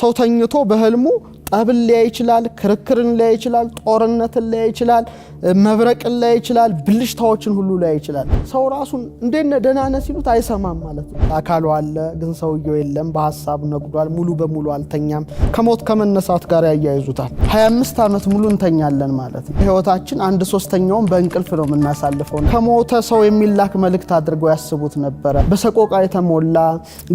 ሰው ተኝቶ በህልሙ ጠብል ሊያይ ይችላል፣ ክርክርን ሊያይ ይችላል፣ ጦርነትን ሊያይ ይችላል፣ መብረቅን ሊያይ ይችላል፣ ብልሽታዎችን ሁሉ ሊያይ ይችላል። ሰው ራሱን እንደነ ደናነ ሲሉት አይሰማም ማለት ነው። አካሉ አለ ግን ሰውየው የለም፣ በሐሳብ ነግዷል፣ ሙሉ በሙሉ አልተኛም። ከሞት ከመነሳት ጋር ያያይዙታል። 25 ዓመት ሙሉ እንተኛለን ማለት ነው። ህይወታችን 1/3ኛውን በእንቅልፍ ነው የምናሳልፈው። ከሞተ ሰው የሚላክ መልእክት አድርገው ያስቡት ነበረ። በሰቆቃ የተሞላ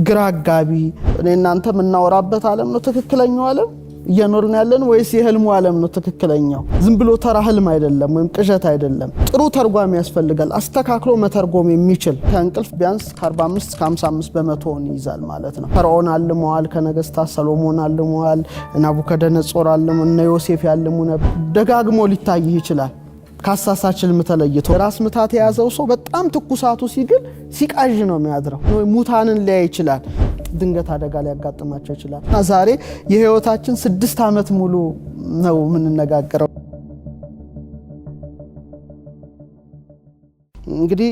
ግራ አጋቢ እኔ እናንተ የምናወራበት ዓለም ነው ትክክለኛው ዓለም እየኖርን ያለን ወይስ የህልሙ ዓለም ነው ትክክለኛው? ዝም ብሎ ተራ ህልም አይደለም ወይም ቅዠት አይደለም። ጥሩ ተርጓሚ ያስፈልጋል፣ አስተካክሎ መተርጎም የሚችል። ከእንቅልፍ ቢያንስ ከ45 እስከ 55 በመቶውን ይይዛል ማለት ነው። ፈርዖን አልመዋል፣ ከነገስታት ሰሎሞን አልመዋል፣ ናቡከደነጾር አልመ፣ እነ ዮሴፍ ያልሙ ነበር። ደጋግሞ ሊታይ ይችላል። ካሳሳች ህልም ተለይቶ ራስ ምታት የያዘው ሰው በጣም ትኩሳቱ ሲግል ሲቃዥ ነው የሚያድረው። ሙታንን ሊያይ ይችላል። ድንገት አደጋ ሊያጋጥማቸው ይችላል። ዛሬ የህይወታችን 6 ዓመት ሙሉ ነው የምንነጋገረው። እንግዲህ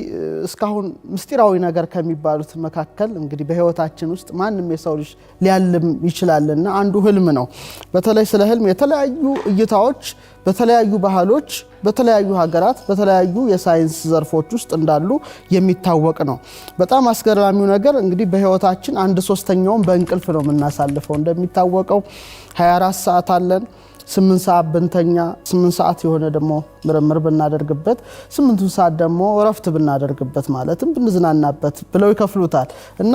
እስካሁን ምስጢራዊ ነገር ከሚባሉት መካከል እንግዲህ በህይወታችን ውስጥ ማንም የሰው ልጅ ሊያልም ይችላልና አንዱ ህልም ነው። በተለይ ስለ ህልም የተለያዩ እይታዎች በተለያዩ ባህሎች፣ በተለያዩ ሀገራት፣ በተለያዩ የሳይንስ ዘርፎች ውስጥ እንዳሉ የሚታወቅ ነው። በጣም አስገራሚው ነገር እንግዲህ በህይወታችን 1/3ኛውን በእንቅልፍ ነው የምናሳልፈው። እንደሚታወቀው 24 ሰዓት አለን። 8 ሰዓት ብንተኛ 8 ሰዓት የሆነ ደግሞ ምርምር ብናደርግበት 8 ሰዓት ደግሞ እረፍት ብናደርግበት ማለትም ብንዝናናበት ብለው ይከፍሉታል። እና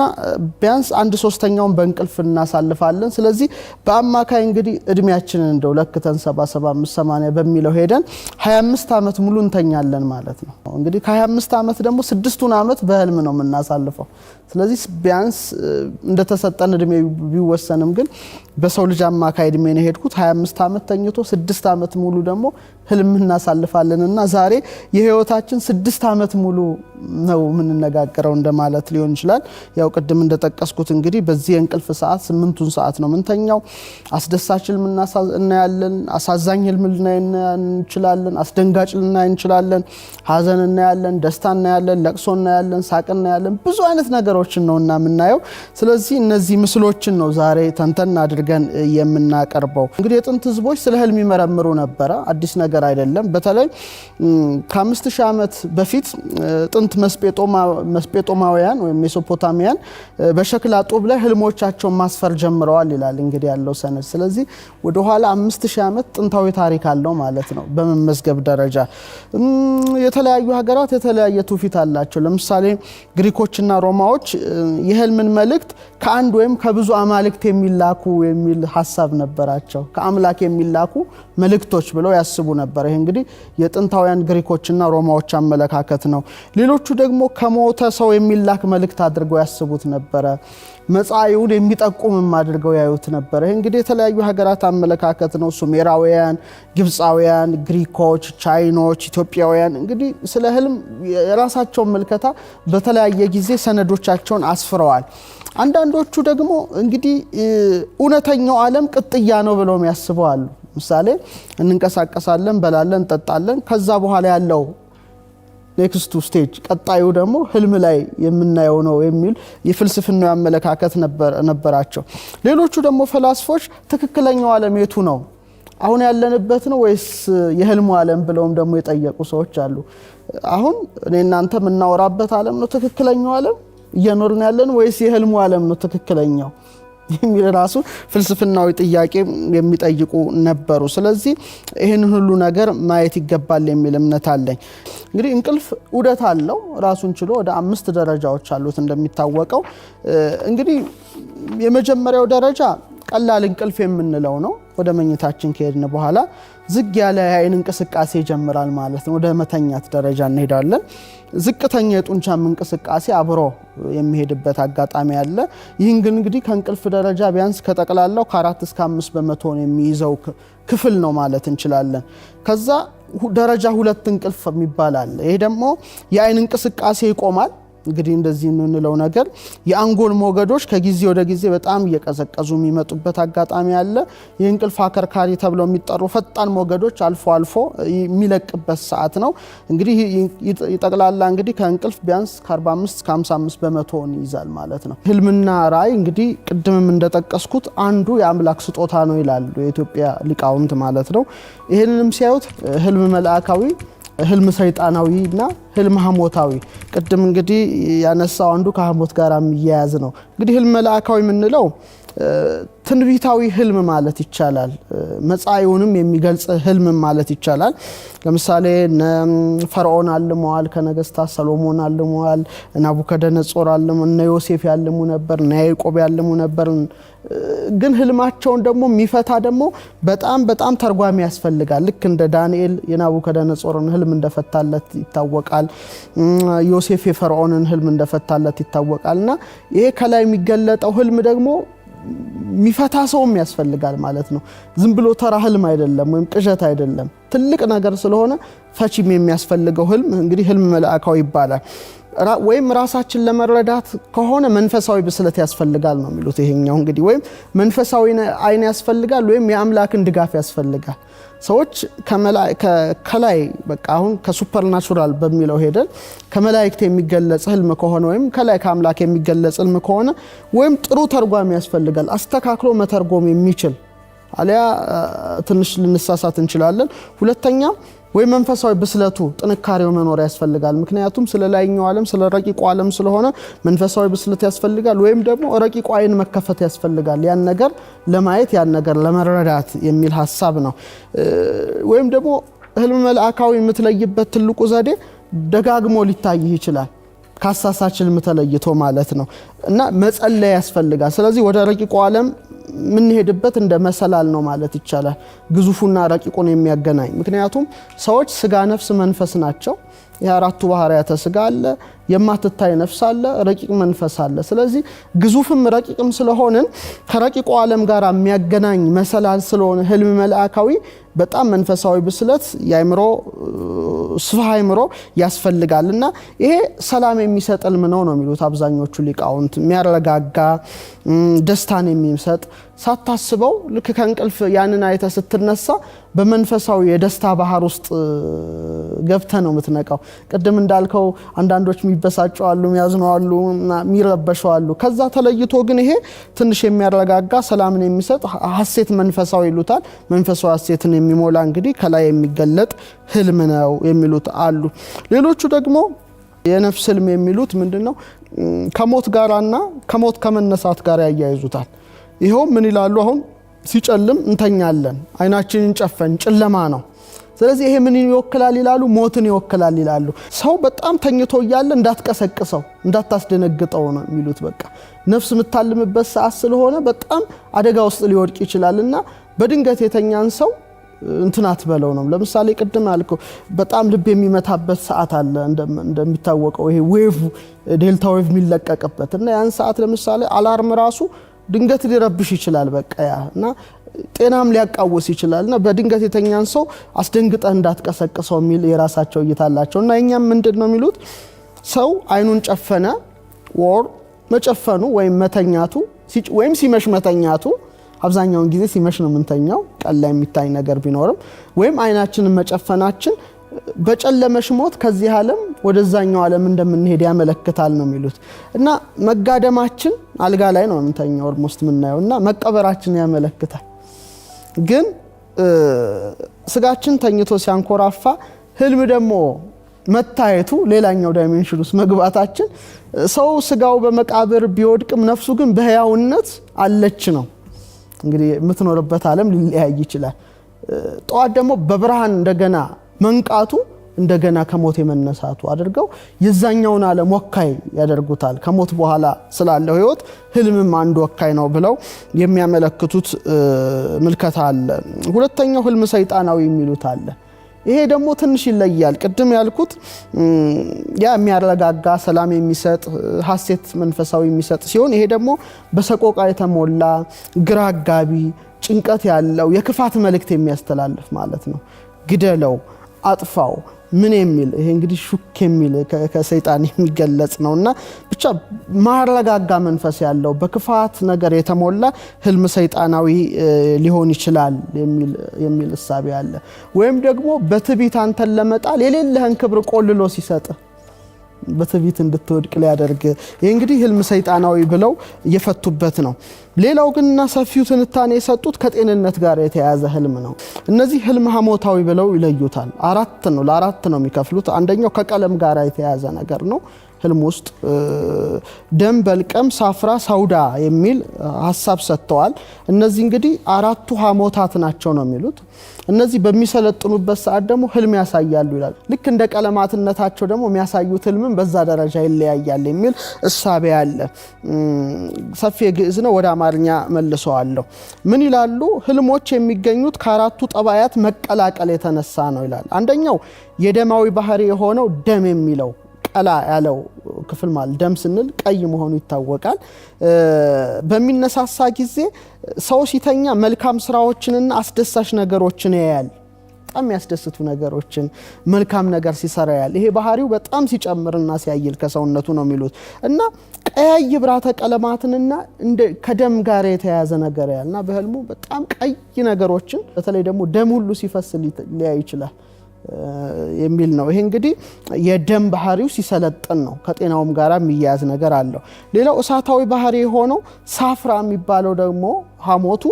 ቢያንስ 1/3ኛውን በእንቅልፍ እናሳልፋለን። ስለዚህ በአማካይ እንግዲህ እድሜያችንን እንደው ለክተን 70 75 80 በሚለው ሄደን 25 ዓመት ሙሉ እንተኛለን ማለት ነው። እንግዲህ ከ25 ዓመት ደግሞ 6ቱን ዓመት በህልም ነው የምናሳልፈው። ስለዚህ ቢያንስ እንደተሰጠን እድሜ ቢወሰንም ግን በሰው ልጅ አማካይ እድሜ ነው ሄድኩት 25 ዓመት ተኝቶ 6 ዓመት ሙሉ ደግሞ ህልም እናሳልፋለንና ዛሬ የህይወታችን 6 ዓመት ሙሉ ነው የምንነጋገረው እንደማለት ሊሆን ይችላል። ያው ቅድም እንደጠቀስኩት እንግዲህ በዚህ የእንቅልፍ ሰዓት 8ቱን ሰዓት ነው ምንተኛው። አስደሳች ህልም እናያለን፣ አሳዛኝ ህልም ልናይ እንችላለን፣ አስደንጋጭ ልናይ እንችላለን፣ ሀዘን እናያለን፣ ደስታ እናያለን፣ ለቅሶ እናያለን፣ ሳቅ እናያለን። ብዙ አይነት ነገሮችን ነውና የምናየው። ስለዚህ እነዚህ ምስሎችን ነው ዛሬ ተንተን አድርገን የምናቀርበው። እንግዲህ የጥንት ህዝቦች ስለ ህልም ይመረምሩ ነበረ። አዲስ ነገር አይደለም። በተለይ ከ5000 ዓመት በፊት ጥንት መስጴጦማውያን ወይም ሜሶፖታሚያን በሸክላ ጡብ ላይ ህልሞቻቸውን ማስፈር ጀምረዋል ይላል እንግዲህ ያለው ሰነድ። ስለዚህ ወደ ኋላ 5000 ዓመት ጥንታዊ ታሪክ አለው ማለት ነው። በመመዝገብ ደረጃ የተለያዩ ሀገራት የተለያየ ትውፊት አላቸው። ለምሳሌ ግሪኮችና ሮማዎች የህልምን መልእክት ከአንድ ወይም ከብዙ አማልክት የሚላኩ የሚል ሐሳብ ነበራቸው። ከአምላክ የሚላኩ መልእክቶች ብለው ያስቡ ነበር። ይሄ እንግዲህ የጥንታውያን ግሪኮችና ሮማዎች አመለካከት ነው። ሌሎቹ ደግሞ ከሞተ ሰው የሚላክ መልእክት አድርገው ያስቡት ነበረ። መጻኢውን የሚጠቁምም አድርገው ያዩት ነበር። ይሄ እንግዲህ የተለያዩ ሀገራት አመለካከት ነው። ሱሜራውያን፣ ግብፃውያን፣ ግሪኮች፣ ቻይኖች፣ ኢትዮጵያውያን እንግዲህ ስለ ህልም የራሳቸውን ምልከታ በተለያየ ጊዜ ሰነዶቻቸውን አስፍረዋል። አንዳንዶቹ ደግሞ እንግዲህ እውነተኛው ዓለም ቅጥያ ነው ብለው የሚያስበው አሉ። ምሳሌ እንንቀሳቀሳለን፣ በላለን፣ እንጠጣለን፣ ከዛ በኋላ ያለው ኔክስቱ ስቴጅ ቀጣዩ ደግሞ ህልም ላይ የምናየው ነው የሚል የፍልስፍናው አመለካከት ነበራቸው። ሌሎቹ ደግሞ ፈላስፎች ትክክለኛው ዓለም የቱ ነው? አሁን ያለንበት ነው ወይስ የህልሙ ዓለም ብለውም ደግሞ የጠየቁ ሰዎች አሉ። አሁን እኔ እናንተ የምናወራበት ዓለም ነው ትክክለኛው ዓለም እየኖርን ያለን ወይስ የህልሙ ዓለም ነው ትክክለኛው የሚል ራሱ ፍልስፍናዊ ጥያቄ የሚጠይቁ ነበሩ። ስለዚህ ይሄንን ሁሉ ነገር ማየት ይገባል የሚል እምነት አለኝ። እንግዲህ እንቅልፍ ዑደት አለው ራሱን ችሎ ወደ 5 ደረጃዎች አሉት እንደሚታወቀው። እንግዲህ የመጀመሪያው ደረጃ ቀላል እንቅልፍ የምንለው ነው። ወደ መኝታችን ከሄድን በኋላ ዝግ ያለ የአይን እንቅስቃሴ ይጀምራል ማለት ነው። ወደ መተኛት ደረጃ እንሄዳለን። ዝቅተኛ የጡንቻም እንቅስቃሴ አብሮ የሚሄድበት አጋጣሚ አለ። ይህን ግን እንግዲህ ከእንቅልፍ ደረጃ ቢያንስ ከጠቅላላው ከ4 እስከ 5 በመቶ የሚይዘው ክፍል ነው ማለት እንችላለን። ከዛ ደረጃ 2 እንቅልፍ የሚባል አለ። ይሄ ደግሞ የአይን እንቅስቃሴ ይቆማል፣ እንግዲህ እንደዚህ እንለው ነገር የአንጎል ሞገዶች ከጊዜ ወደ ጊዜ በጣም እየቀዘቀዙ የሚመጡበት አጋጣሚ አለ። የእንቅልፍ አከርካሪ ተብለው የሚጠሩ ፈጣን ሞገዶች አልፎ አልፎ የሚለቅበት ሰዓት ነው። እንግዲህ ይጠቅላላ እንግዲህ ከእንቅልፍ ቢያንስ ከ45 እስከ 55 በመቶን ይይዛል ማለት ነው። ህልምና ራእይ እንግዲህ ቅድምም እንደጠቀስኩት አንዱ የአምላክ ስጦታ ነው ይላሉ የኢትዮጵያ ሊቃውንት ማለት ነው። ይህንንም ሲያዩት ህልም መልአካዊ፣ ህልም ሰይጣናዊና ህልም ሐሞታዊ ቅድም እንግዲህ ያነሳው አንዱ ከሐሞት ጋር የሚያያዝ ነው። እንግዲህ ህልም መልአካዊ የምንለው ትንቢታዊ ህልም ማለት ይቻላል። መጻኢውንም የሚገልጽ ህልም ማለት ይቻላል። ለምሳሌ ፈርዖን አልመዋል፣ ከነገስታት ሰሎሞን አልመዋል፣ ናቡከደነጾር አልሙ፣ እነ ዮሴፍ ያልሙ ነበር፣ እነ ያዕቆብ ያልሙ ነበር። ግን ህልማቸውን ደግሞ የሚፈታ ደግሞ በጣም ተርጓሚ ያስፈልጋል። ልክ እንደ ዳንኤል የናቡከደነጾርን ህልም እንደፈታለት ይታወቃል። ዮሴፍ የፈርዖንን ህልም እንደፈታለት ይታወቃልና ይሄ ከላይ የሚገለጠው ህልም ደግሞ ሚፈታ ሰውም ያስፈልጋል ማለት ነው። ዝም ብሎ ተራ ህልም አይደለም ወይም ቅዠት አይደለም። ትልቅ ነገር ስለሆነ ፈቺም የሚያስፈልገው ህልም እንግዲህ ህልም መልአካዊ ይባላል። ወይም ራሳችን ለመረዳት ከሆነ መንፈሳዊ ብስለት ያስፈልጋል ነው የሚሉት። ይሄኛው እንግዲህ ወይም መንፈሳዊ አይን ያስፈልጋል ወይም የአምላክን ድጋፍ ያስፈልጋል። ሰዎች ከላይ በቃ አሁን ከሱፐርናቹራል በሚለው ሄደን ከመላእክት የሚገለጽ ህልም ከሆነ ወይም ከላይ ከአምላክ የሚገለጽ ህልም ከሆነ ወይም ጥሩ ተርጓሚ ያስፈልጋል፣ አስተካክሎ መተርጎም የሚችል አሊያ ትንሽ ልንሳሳት እንችላለን። ሁለተኛ ወይ መንፈሳዊ ብስለቱ ጥንካሬው መኖር ያስፈልጋል። ምክንያቱም ስለ ላይኛው ዓለም ስለ ረቂቁ ዓለም ስለሆነ መንፈሳዊ ብስለት ያስፈልጋል። ወይም ደግሞ ረቂቁ አይን መከፈት ያስፈልጋል፣ ያን ነገር ለማየት ያን ነገር ለመረዳት የሚል ሐሳብ ነው። ወይም ደግሞ ህልም መልአካዊ የምትለይበት ትልቁ ዘዴ ደጋግሞ ሊታይህ ይችላል፣ ካሳሳች ህልም ተለይቶ ማለት ነው። እና መጸለይ ያስፈልጋል። ስለዚህ ወደ ረቂቁ ዓለም ምን ሄድበት እንደ መሰላል ነው ማለት ይቻላል፣ ግዙፉና ረቂቁን የሚያገናኝ። ምክንያቱም ሰዎች ስጋ፣ ነፍስ፣ መንፈስ ናቸው። የአራቱ ባህሪያተ ስጋ አለ፣ የማትታይ ነፍስ አለ፣ ረቂቅ መንፈስ አለ። ስለዚህ ግዙፍም ረቂቅም ስለሆነን ከረቂቁ ዓለም ጋር የሚያገናኝ መሰላል ስለሆነ ህልም መልአካዊ በጣም መንፈሳዊ ብስለት የአእምሮ ስፋ አእምሮ ያስፈልጋልና ይሄ ሰላም የሚሰጥ ህልም ነው የሚሉት አብዛኞቹ ሊቃውንት። የሚያረጋጋ ደስታን የሚሰጥ ሳታስበው ልክ ከእንቅልፍ ያንን አይተ ስትነሳ በመንፈሳዊ የደስታ ባህር ውስጥ ገብተ ነው የምትነቃው። ቅድም እንዳልከው አንዳንዶች የሚበሳጩ አሉ፣ የሚያዝኑ አሉ፣ የሚረበሹ አሉ። ከዛ ተለይቶ ግን ይሄ ትንሽ የሚያረጋጋ ሰላምን የሚሰጥ ሐሴት መንፈሳዊ ይሉታል። መንፈሳዊ ሐሴትን የሚሞላ እንግዲህ ከላይ የሚገለጥ ህልም ነው የሚሉት አሉ። ሌሎቹ ደግሞ የነፍስ ህልም የሚሉት ምንድነው? ከሞት ጋራና ከሞት ከመነሳት ጋር ያያይዙታል። ይሄው ምን ይላሉ? አሁን ሲጨልም እንተኛለን፣ አይናችንን ጨፈን ጨለማ ነው። ስለዚህ ይሄ ምን ይወክላል ይላሉ? ሞትን ይወክላል ይላሉ። ሰው በጣም ተኝቶ እያለ እንዳትቀሰቅሰው እንዳታስደነግጠው ነው የሚሉት። በቃ ነፍስ የምታልምበት ሰዓት ስለሆነ በጣም አደጋ ውስጥ ሊወድቅ ይችላልና በድንገት የተኛን ሰው እንትናት በለው ነው። ለምሳሌ ቅድም አልከው በጣም ልብ የሚመታበት ሰዓት አለ እንደሚታወቀው፣ ይሄ ዌቭ ዴልታ ዌቭ የሚለቀቅበት እና ያን ሰዓት ለምሳሌ አላርም ራሱ ድንገት ሊረብሽ ይችላል። በቃ እና ጤናም ሊያቃውስ ይችላልና በድንገት የተኛን ሰው አስደንግጠህ እንዳትቀሰቅሰው የሚል የራሳቸው እይታ አላቸውና እኛም ምንድነው የሚሉት? ሰው አይኑን ጨፈነ ወር መጨፈኑ ወይም መተኛቱ ወይም ሲመሽ መተኛቱ፣ አብዛኛውን ጊዜ ሲመሽ ነው የምንተኛው፣ ቀን ላይ የሚታይ ነገር ቢኖርም፣ ወይም አይናችንን መጨፈናችን በጨለመሽ ሞት ከዚህ ዓለም ወደዛኛው ዓለም እንደምንሄድ ያመለክታል ነው የሚሉት። እና መጋደማችን አልጋ ላይ ነው የምንተኛው ኦልሞስት የምናየውና መቀበራችን ያመለክታል። ግን ስጋችን ተኝቶ ሲያንኮራፋ ህልም ደግሞ መታየቱ ሌላኛው ዳይሜንሽን ውስጥ መግባታችን ሰው ስጋው በመቃብር ቢወድቅም ነፍሱ ግን በህያውነት አለች ነው። እንግዲህ የምትኖርበት ዓለም ሊለያይ ይችላል። ጠዋት ደግሞ በብርሃን እንደገና መንቃቱ እንደገና ከሞት የመነሳቱ አድርገው የዛኛውን ዓለም ወካይ ያደርጉታል። ከሞት በኋላ ስላለው ህይወት ህልምም አንድ ወካይ ነው ብለው የሚያመለክቱት ምልከታ አለ። ሁለተኛው ህልም ሰይጣናዊ የሚሉት አለ። ይሄ ደግሞ ትንሽ ይለያል። ቅድም ያልኩት ያ የሚያረጋጋ ሰላም የሚሰጥ ሐሴት መንፈሳዊ የሚሰጥ ሲሆን ይሄ ደግሞ በሰቆቃ የተሞላ ግራ አጋቢ ጭንቀት ያለው የክፋት መልእክት የሚያስተላልፍ ማለት ነው። ግደለው፣ አጥፋው፣ ምን የሚል ይሄ እንግዲህ ሹክ የሚል ከሰይጣን የሚገለጽ ነውና ብቻ ማረጋጋ መንፈስ ያለው በክፋት ነገር የተሞላ ህልም ሰይጣናዊ ሊሆን ይችላል የሚል እሳቤ አለ። ወይም ደግሞ በትዕቢት አንተን ለመጣል የሌለህን ክብር ቆልሎ ሲሰጥ በትዕቢት እንድትወድቅ ሊያደርግ ይሄ እንግዲህ ህልም ሰይጣናዊ ብለው እየፈቱበት ነው። ሌላው ግንና ሰፊው ትንታኔ የሰጡት ከጤንነት ጋር የተያያዘ ህልም ነው። እነዚህ ህልም ሐሞታዊ ብለው ይለዩታል። ለአራት ነው የሚከፍሉት። አንደኛው ከቀለም ጋር የተያያዘ ነገር ነው። ህልም ውስጥ ደም፣ በልቀም፣ ሳፍራ፣ ሳውዳ የሚል ሐሳብ ሰጥተዋል። እነዚህ እንግዲህ አራቱ ሐሞታት ናቸው ነው የሚሉት። እነዚህ በሚሰለጥኑበት ሰዓት ደግሞ ህልም ያሳያሉ ይላል። ልክ እንደ ቀለማትነታቸው ደግሞ የሚያሳዩት ህልምን በዛ ደረጃ ይለያያል የሚል እሳቤ አለ። ሰፊ ግዕዝ ነው፣ ወደ አማርኛ መልሰዋለሁ። ምን ይላሉ? ህልሞች የሚገኙት ከአራቱ ጠባያት መቀላቀል የተነሳ ነው ይላል። አንደኛው የደማዊ ባህሪ የሆነው ደም የሚለው ቀላ ያለው ክፍል ማለት ደም ስንል ቀይ መሆኑ ይታወቃል። በሚነሳሳ ጊዜ ሰው ሲተኛ መልካም ስራዎችንና አስደሳች ነገሮችን ያያል። በጣም ያስደስቱ ነገሮችን መልካም ነገር ሲሰራ ያያል። ይሄ ባህሪው በጣም ሲጨምርና ሲያይል ከሰውነቱ ነው የሚሉት እና ቀይ ብራተ ቀለማትንና ከደም ጋር የተያያዘ ነገር ያያልና በህልሙ በጣም ቀይ ነገሮችን በተለይ ደግሞ ደም ሁሉ ሲፈስ ሊያይ ይችላል የሚል ነው። ይሄ እንግዲህ የደም ባህሪው ሲሰለጥን ነው። ከጤናውም ጋር የሚያያዝ ነገር አለው። ሌላው እሳታዊ ባህሪ የሆነው ሳፍራ የሚባለው ደግሞ ሐሞቱ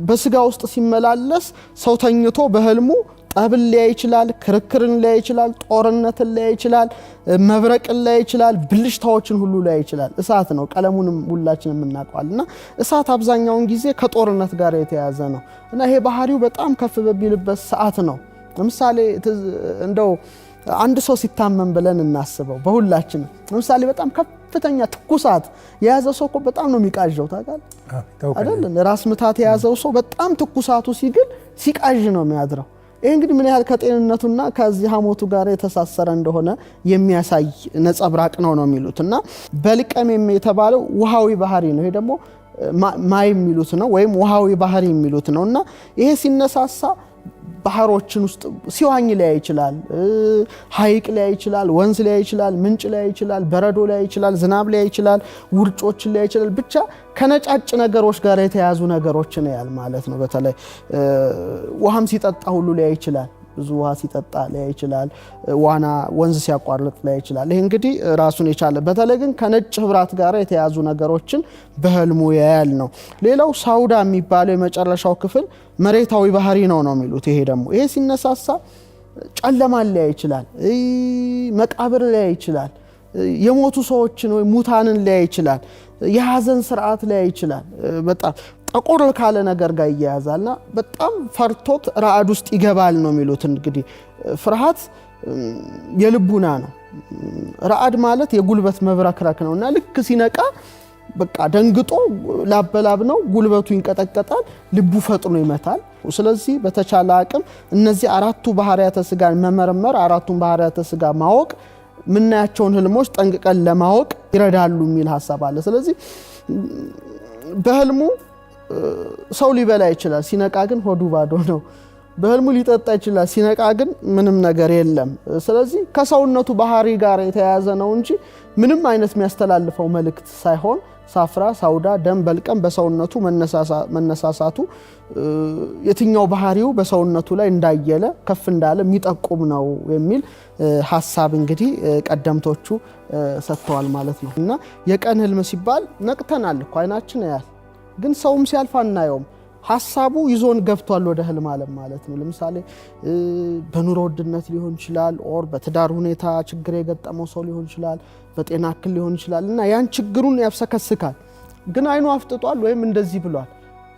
በስጋ ውስጥ ሲመላለስ ሰው ተኝቶ በህልሙ ጠብን ሊያይ ይችላል፣ ክርክርን ሊያይ ይችላል፣ ጦርነትን ሊያይ ይችላል፣ መብረቅን ሊያይ ይችላል፣ ብልሽታዎችን ሁሉ ሊያይ ይችላል። እሳት ነው። ቀለሙንም ሁላችንም እናውቀዋልና እሳት አብዛኛውን ጊዜ ከጦርነት ጋር የተያያዘ ነው እና ይሄ ባህሪው በጣም ከፍ በሚልበት ሰዓት ነው። ለምሳሌ እንደው አንድ ሰው ሲታመም ብለን እናስበው። በሁላችንም ለምሳሌ በጣም ከፍተኛ ትኩሳት የያዘ ሰው እኮ በጣም ነው የሚቃዠው። ታውቃለህ አይደል? ራስ ምታት የያዘው ሰው በጣም ትኩሳቱ ሲግል ሲቃዥ ነው የሚያድረው። ይሄ እንግዲህ ምን ያህል ከጤንነቱና ከዚህ ሐሞቱ ጋር የተሳሰረ እንደሆነ የሚያሳይ ነጸብራቅ ነው የሚሉት እና በልቀም የተባለው ውሃዊ ባህሪ ነው። ይሄ ደግሞ ማይ የሚሉት ነው ወይም ውሃዊ ባህሪ የሚሉት ነው እና ይሄ ሲነሳሳ ባህሮችን ውስጥ ሲዋኝ ሊያይ ይችላል፣ ሐይቅ ሊያይ ይችላል፣ ወንዝ ሊያይ ይችላል፣ ምንጭ ሊያይ ይችላል፣ በረዶ ሊያይ ይችላል፣ ዝናብ ሊያይ ይችላል፣ ውርጮችን ሊያይ ይችላል። ብቻ ከነጫጭ ነገሮች ጋር የተያዙ ነገሮችን ያያል ማለት ነው። በተለይ ውሃም ሲጠጣ ሁሉ ሊያይ ይችላል። ብዙ ውሃ ሲጠጣ ሊያይ ይችላል። ዋና ወንዝ ሲያቋርጥ ሊያይ ይችላል። ይሄ እንግዲህ ራሱን የቻለ በተለይ ግን ከነጭ ህብራት ጋር የተያዙ ነገሮችን በህልሙ ያያል ነው። ሌላው ሳውዳ የሚባለው የመጨረሻው ክፍል መሬታዊ ባህሪ ነው የሚሉት። ይሄ ደግሞ ይሄ ሲነሳሳ ጨለማን ሊያይ ይችላል፣ መቃብር ሊያይ ይችላል፣ የሞቱ ሰዎችን ወይ ሙታንን ሊያይ ይችላል፣ የሐዘን ስርዓት ሊያይ ይችላል። በጣም ጠቆር ካለ ነገር ጋር ይያያዛልና በጣም ፈርቶት ራዕድ ውስጥ ይገባል ነው የሚሉት። እንግዲህ ፍርሃት የልቡና ነው። ራዕድ ማለት የጉልበት መብረክረክ ነውና ልክ ሲነቃ በቃ ደንግጦ ላበላብ ነው፣ ጉልበቱ ይንቀጠቀጣል፣ ልቡ ፈጥኖ ይመታል። ስለዚህ በተቻለ አቅም እነዚህ አራቱ ባህሪያተ ስጋን መመርመር፣ አራቱን ባህሪያተ ስጋ ማወቅ ምናያቸውን ህልሞች ጠንቅቀን ለማወቅ ይረዳሉ የሚል ሐሳብ አለ። ስለዚህ በህልሙ ሰው ሊበላ ይችላል፣ ሲነቃ ግን ሆዱ ባዶ ነው። በህልሙ ሊጠጣ ይችላል፣ ሲነቃ ግን ምንም ነገር የለም። ስለዚህ ከሰውነቱ ባህሪ ጋር የተያያዘ ነው እንጂ ምንም አይነት የሚያስተላልፈው መልእክት ሳይሆን ሳፍራ፣ ሳውዳ፣ ደም፣ በልቀም በሰውነቱ መነሳሳቱ የትኛው ባህሪው በሰውነቱ ላይ እንዳየለ ከፍ እንዳለ የሚጠቁም ነው የሚል ሐሳብ እንግዲህ ቀደምቶቹ ሰጥተዋል ማለት ነው። እና የቀን ህልም ሲባል ነቅተናል እኮ አይናችን ያያል፣ ግን ሰውም ሲያልፍ አናየውም። ሐሳቡ ይዞን ገብቷል ወደ ህልም ዓለም ማለት ነው። ለምሳሌ በኑሮ ውድነት ሊሆን ይችላል፣ ኦር በትዳር ሁኔታ ችግር የገጠመው ሰው ሊሆን ይችላል፣ በጤና እክል ሊሆን ይችላል እና ያን ችግሩን ያብሰከስካል፣ ግን አይኑ አፍጥጧል ወይም እንደዚህ ብሏል።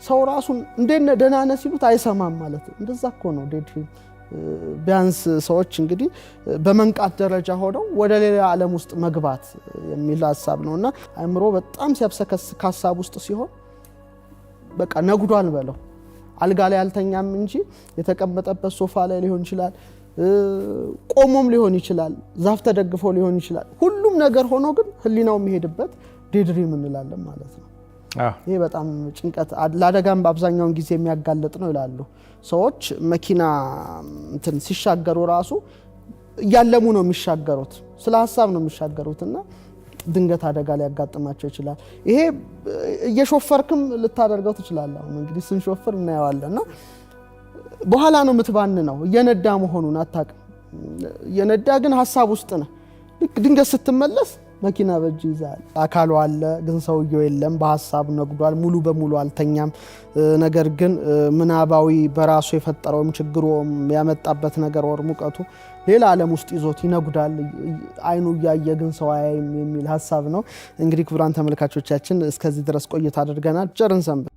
ሰው ራሱን እንዴት ነህ ደህና ነህ ሲሉት አይሰማም ማለት ነው። እንደዛ እኮ ነው ዴድሪም። ቢያንስ ሰዎች እንግዲህ በመንቃት ደረጃ ሆነው ወደ ሌላ ዓለም ውስጥ መግባት የሚል ሐሳብ ነውና አእምሮ በጣም ሲያብሰከስክ ሐሳብ ውስጥ ሲሆን በቃ ነጉዷል በለው። አልጋ ላይ አልተኛም እንጂ የተቀመጠበት ሶፋ ላይ ሊሆን ይችላል፣ ቆሞም ሊሆን ይችላል፣ ዛፍ ተደግፎ ሊሆን ይችላል። ሁሉም ነገር ሆኖ ግን ህሊናው የሚሄድበት ዴድሪም እንላለን ማለት ነው። ይሄ በጣም ጭንቀት ለአደጋም በአብዛኛውን ጊዜ የሚያጋልጥ ነው ይላሉ ሰዎች። መኪና ሲሻገሩ ራሱ ያለሙ ነው የሚሻገሩት ስለ ሐሳብ ነው የሚሻገሩትና ድንገት አደጋ ሊያጋጥማቸው ይችላል ይሄ እየሾፈርክም ልታደርገው ትችላለህ እንግዲህ ስንሾፍር እናየዋለና በኋላ ነው ምትባን ነው እየነዳ መሆኑን አታውቅም የነዳ ግን ሐሳብ ውስጥ ነው ድንገት ስትመለስ መኪና በእጅ ይዛል አካሉ አለ ግን ሰውየው የለም በሐሳብ ነግዷል ሙሉ በሙሉ አልተኛም ነገር ግን ምናባዊ በራሱ የፈጠረውም ችግሩም ያመጣበት ነገር ወር ሙቀቱ ሌላ ዓለም ውስጥ ይዞት ይነግዳል አይኑ ያየ ግን ሰው አያይም የሚል ሐሳብ ነው እንግዲህ ክቡራን ተመልካቾቻችን እስከዚህ ድረስ ቆይታ አድርገናል ጨርን ሰንበት